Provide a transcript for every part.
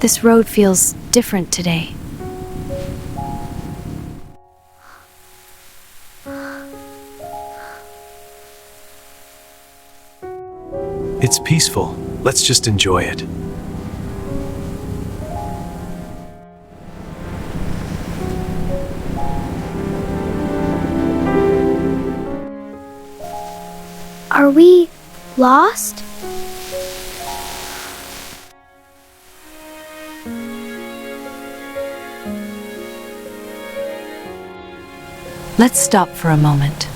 This road feels different today. It's peaceful. Let's just enjoy it. Are we lost? Let's stop for a moment.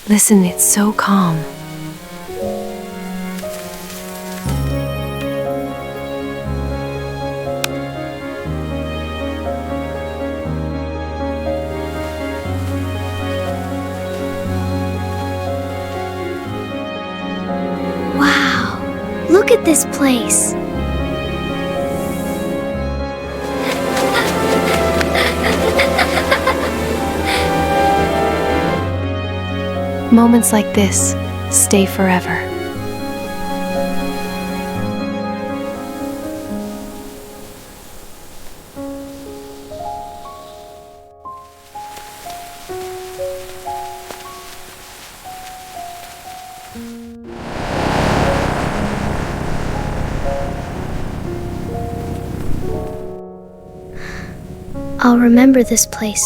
Listen, it's so calm. Wow, look at this place. Moments like this stay forever. I'll remember this place